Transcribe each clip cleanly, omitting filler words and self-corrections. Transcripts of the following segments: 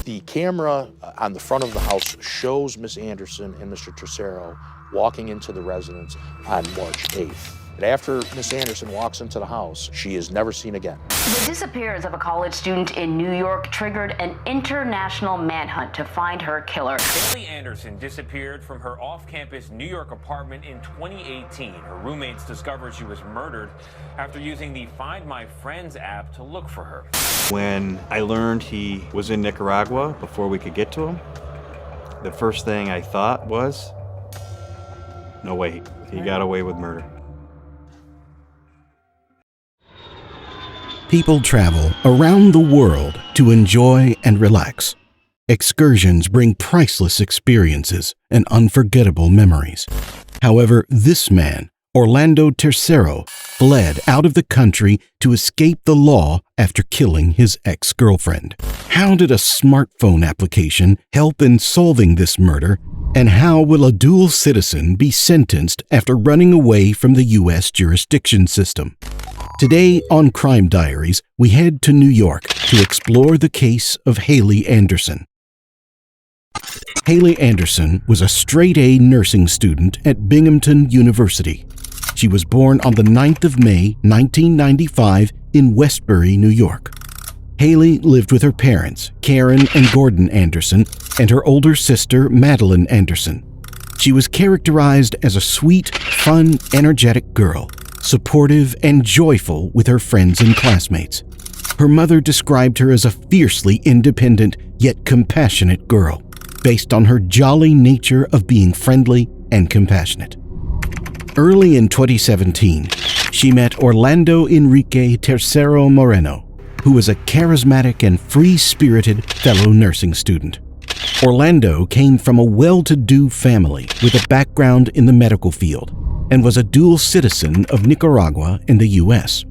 The camera on the front of the house shows Miss Anderson and Mr. Tercero walking into the residence on March 8th. And after Miss Anderson walks into the house, she is never seen again. The disappearance of a college student in New York triggered an international manhunt to find her killer. Haley Anderson disappeared from her off-campus New York apartment in 2018. Her roommates discovered she was murdered after using the Find My Friends app to look for her. When I learned he was in Nicaragua before we could get to him, the first thing I thought was, no way, he got away with murder. People travel around the world to enjoy and relax. Excursions bring priceless experiences and unforgettable memories. However, this man, Orlando Tercero, fled out of the country to escape the law after killing his ex-girlfriend. How did a smartphone application help in solving this murder? And how will a dual citizen be sentenced after running away from the U.S. jurisdiction system? Today on Crime Diaries, we head to New York to explore the case of Haley Anderson. Haley Anderson was a straight-A nursing student at Binghamton University. She was born on the 9th of May, 1995 in Westbury, New York. Haley lived with her parents, Karen and Gordon Anderson, and her older sister, Madeline Anderson. She was characterized as a sweet, fun, energetic girl, supportive and joyful with her friends and classmates. Her mother described her as a fiercely independent yet compassionate girl, based on her jolly nature of being friendly and compassionate. Early in 2017, she met Orlando Enrique Tercero Moreno, who was a charismatic and free-spirited fellow nursing student. Orlando came from a well-to-do family with a background in the medical field and was a dual citizen of Nicaragua and the U.S.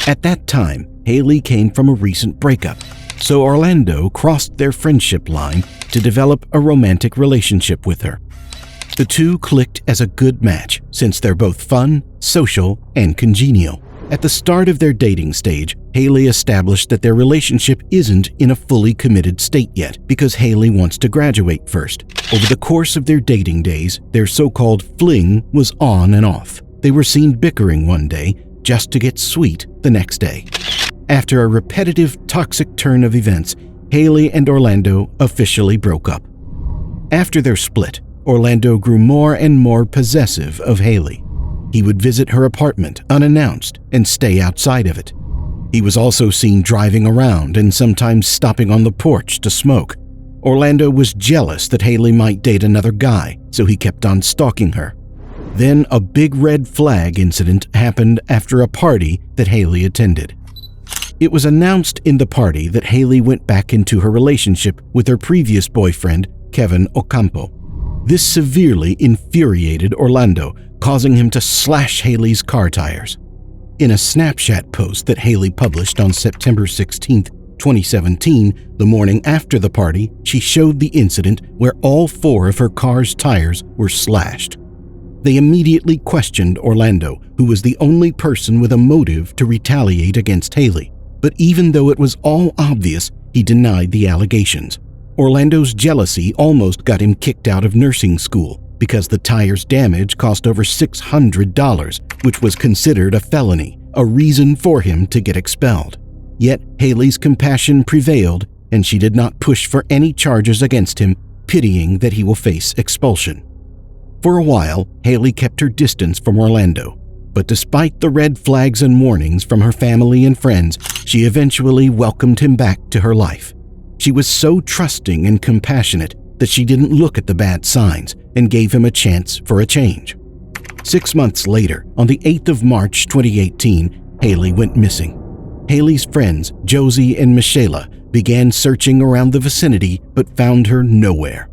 At that time, Haley came from a recent breakup, so Orlando crossed their friendship line to develop a romantic relationship with her. The two clicked as a good match since they're both fun, social, and congenial. At the start of their dating stage, Haley established that their relationship isn't in a fully committed state yet because Haley wants to graduate first. Over the course of their dating days, their so-called fling was on and off. They were seen bickering one day just to get sweet the next day. After a repetitive, toxic turn of events, Haley and Orlando officially broke up. After their split, Orlando grew more and more possessive of Haley. He would visit her apartment unannounced and stay outside of it. He was also seen driving around and sometimes stopping on the porch to smoke. Orlando was jealous that Haley might date another guy, so he kept on stalking her. Then a big red flag incident happened after a party that Haley attended. It was announced in the party that Haley went back into her relationship with her previous boyfriend, Kevin Ocampo. This severely infuriated Orlando, causing him to slash Haley's car tires. In a Snapchat post that Haley published on September 16, 2017, the morning after the party, she showed the incident where all 4 of her car's tires were slashed. They immediately questioned Orlando, who was the only person with a motive to retaliate against Haley. But even though it was all obvious, he denied the allegations. Orlando's jealousy almost got him kicked out of nursing school because the tire's damage cost over $600, which was considered a felony, a reason for him to get expelled. Yet Haley's compassion prevailed, and she did not push for any charges against him, pitying that he will face expulsion. For a while, Haley kept her distance from Orlando, but despite the red flags and warnings from her family and friends, she eventually welcomed him back to her life. She was so trusting and compassionate that she didn't look at the bad signs and gave him a chance for a change. 6 months later, on the 8th of March 2018, Haley went missing. Haley's friends, Josie and Michela, began searching around the vicinity but found her nowhere.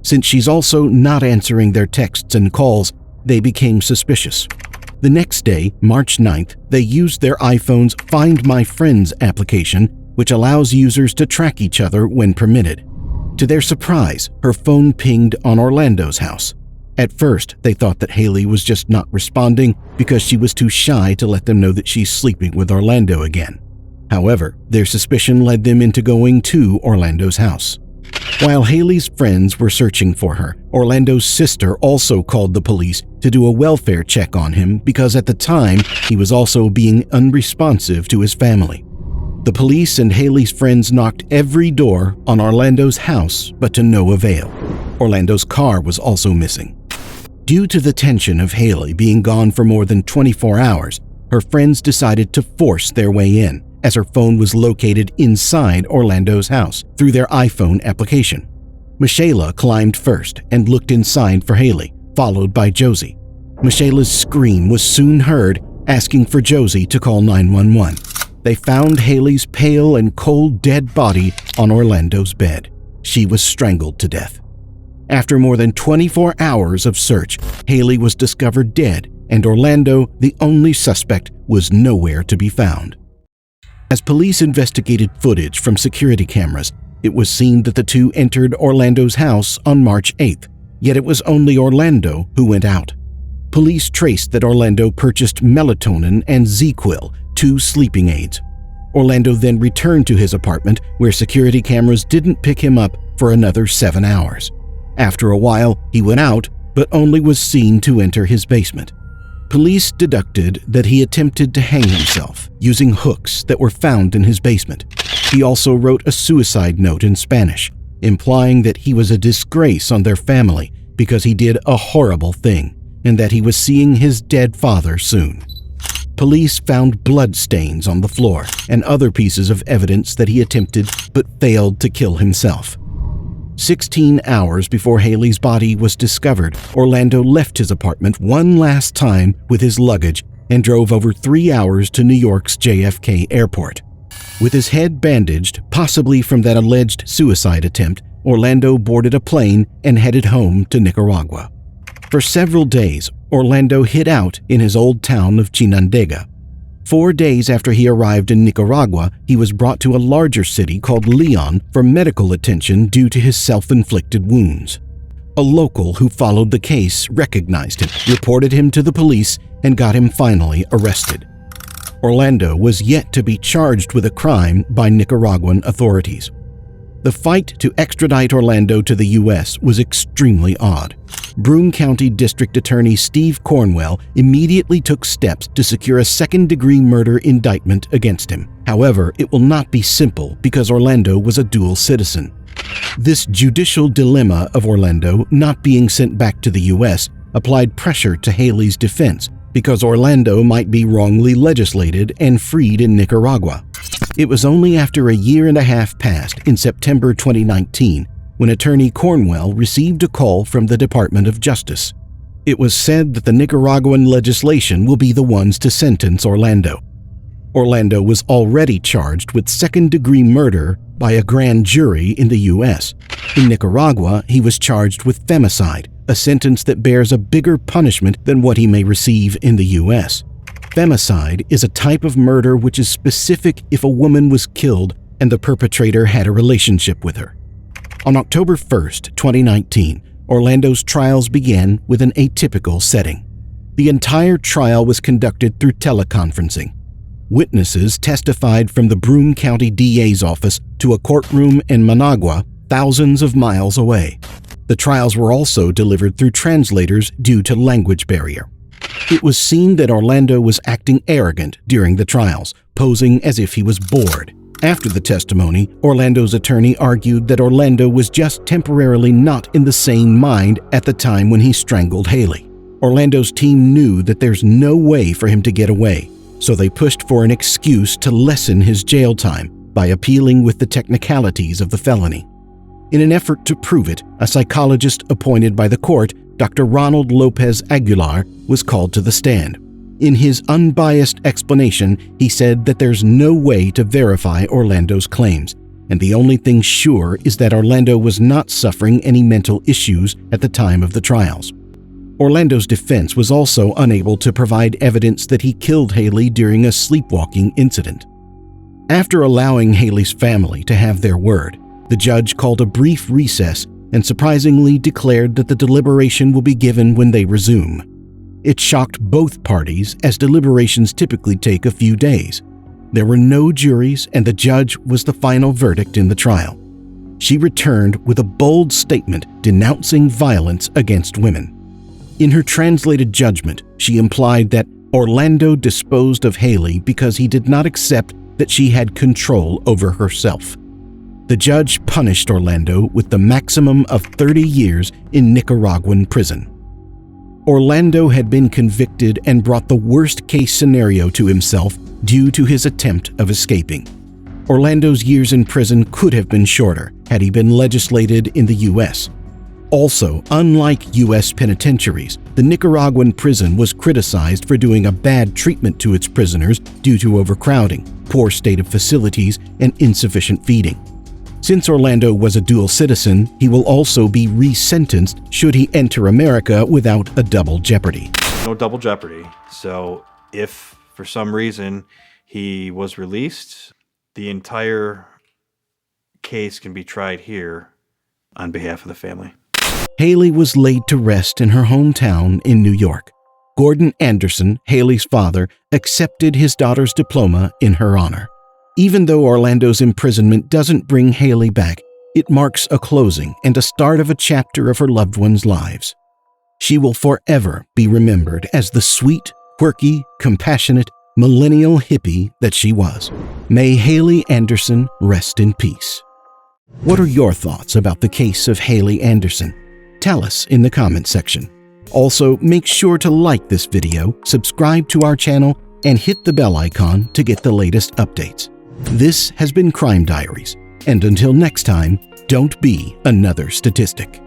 Since she's also not answering their texts and calls, they became suspicious. The next day, March 9th, they used their iPhone's Find My Friends application, which allows users to track each other when permitted. To their surprise, her phone pinged on Orlando's house. At first, they thought that Haley was just not responding because she was too shy to let them know that she's sleeping with Orlando again. However, their suspicion led them into going to Orlando's house. While Haley's friends were searching for her, Orlando's sister also called the police to do a welfare check on him because at the time he was also being unresponsive to his family. The police and Haley's friends knocked every door on Orlando's house, but to no avail. Orlando's car was also missing. Due to the tension of Haley being gone for more than 24 hours, her friends decided to force their way in, as her phone was located inside Orlando's house through their iPhone application. Michaela climbed first and looked inside for Haley, followed by Josie. Michaela's scream was soon heard, asking for Josie to call 911. They found Haley's pale and cold dead body on Orlando's bed. She was strangled to death. After more than 24 hours of search, Haley was discovered dead, and Orlando, the only suspect, was nowhere to be found. As police investigated footage from security cameras, it was seen that the two entered Orlando's house on March 8th, yet it was only Orlando who went out. Police traced that Orlando purchased melatonin and ZQuil, 2 sleeping aids. Orlando then returned to his apartment, where security cameras didn't pick him up for another 7 hours. After a while, he went out, but only was seen to enter his basement. Police deduced that he attempted to hang himself using hooks that were found in his basement. He also wrote a suicide note in Spanish, implying that he was a disgrace on their family because he did a horrible thing and that he was seeing his dead father soon. Police found blood stains on the floor and other pieces of evidence that he attempted but failed to kill himself. 16 hours before Haley's body was discovered, Orlando left his apartment one last time with his luggage and drove over 3 hours to New York's JFK airport. With his head bandaged, possibly from that alleged suicide attempt, Orlando boarded a plane and headed home to Nicaragua. For several days, Orlando hid out in his old town of Chinandega. 4 days after he arrived in Nicaragua, he was brought to a larger city called Leon for medical attention due to his self-inflicted wounds. A local who followed the case recognized him, reported him to the police, and got him finally arrested. Orlando was yet to be charged with a crime by Nicaraguan authorities. The fight to extradite Orlando to the U.S. was extremely odd. Broome County District Attorney Steve Cornwell immediately took steps to secure a second-degree murder indictment against him. However, it will not be simple because Orlando was a dual citizen. This judicial dilemma of Orlando not being sent back to the U.S. applied pressure to Haley's defense because Orlando might be wrongly legislated and freed in Nicaragua. It was only after a year and a half passed in September 2019 when attorney Cornwell received a call from the Department of Justice. It was said that the Nicaraguan legislation will be the ones to sentence Orlando. Orlando was already charged with second-degree murder by a grand jury in the U.S. In Nicaragua, he was charged with femicide, a sentence that bears a bigger punishment than what he may receive in the U.S. Femicide is a type of murder which is specific if a woman was killed and the perpetrator had a relationship with her. On October 1st, 2019, Orlando's trials began with an atypical setting. The entire trial was conducted through teleconferencing. Witnesses testified from the Broome County DA's office to a courtroom in Managua, thousands of miles away. The trials were also delivered through translators due to language barrier. It was seen that Orlando was acting arrogant during the trials, posing as if he was bored. After the testimony, Orlando's attorney argued that Orlando was just temporarily not in the sane mind at the time when he strangled Haley. Orlando's team knew that there's no way for him to get away, so they pushed for an excuse to lessen his jail time by appealing with the technicalities of the felony. In an effort to prove it, a psychologist appointed by the court, Dr. Ronald Lopez Aguilar, was called to the stand. In his unbiased explanation, he said that there's no way to verify Orlando's claims, and the only thing sure is that Orlando was not suffering any mental issues at the time of the trials. Orlando's defense was also unable to provide evidence that he killed Haley during a sleepwalking incident. After allowing Haley's family to have their word, the judge called a brief recess and surprisingly declared that the deliberation will be given when they resume. It shocked both parties, as deliberations typically take a few days. There were no juries, and the judge was the final verdict in the trial. she returned with a bold statement denouncing violence against women. In her translated judgment, she implied that Orlando disposed of Haley because he did not accept that she had control over herself. The judge punished Orlando with the maximum of 30 years in Nicaraguan prison. Orlando had been convicted and brought the worst-case scenario to himself due to his attempt of escaping. Orlando's years in prison could have been shorter had he been legislated in the U.S. Also, unlike U.S. penitentiaries, the Nicaraguan prison was criticized for doing a bad treatment to its prisoners due to overcrowding, poor state of facilities, and insufficient feeding. Since Orlando was a dual citizen, he will also be resentenced should he enter America without a double jeopardy. No double jeopardy. So if for some reason he was released, the entire case can be tried here on behalf of the family. Haley was laid to rest in her hometown in New York. Gordon Anderson, Haley's father, accepted his daughter's diploma in her honor. Even though Orlando's imprisonment doesn't bring Haley back, it marks a closing and a start of a chapter of her loved ones' lives. She will forever be remembered as the sweet, quirky, compassionate, millennial hippie that she was. May Haley Anderson rest in peace. What are your thoughts about the case of Haley Anderson? Tell us in the comments section. Also, make sure to like this video, subscribe to our channel, and hit the bell icon to get the latest updates. This has been Crime Diaries, and until next time, don't be another statistic.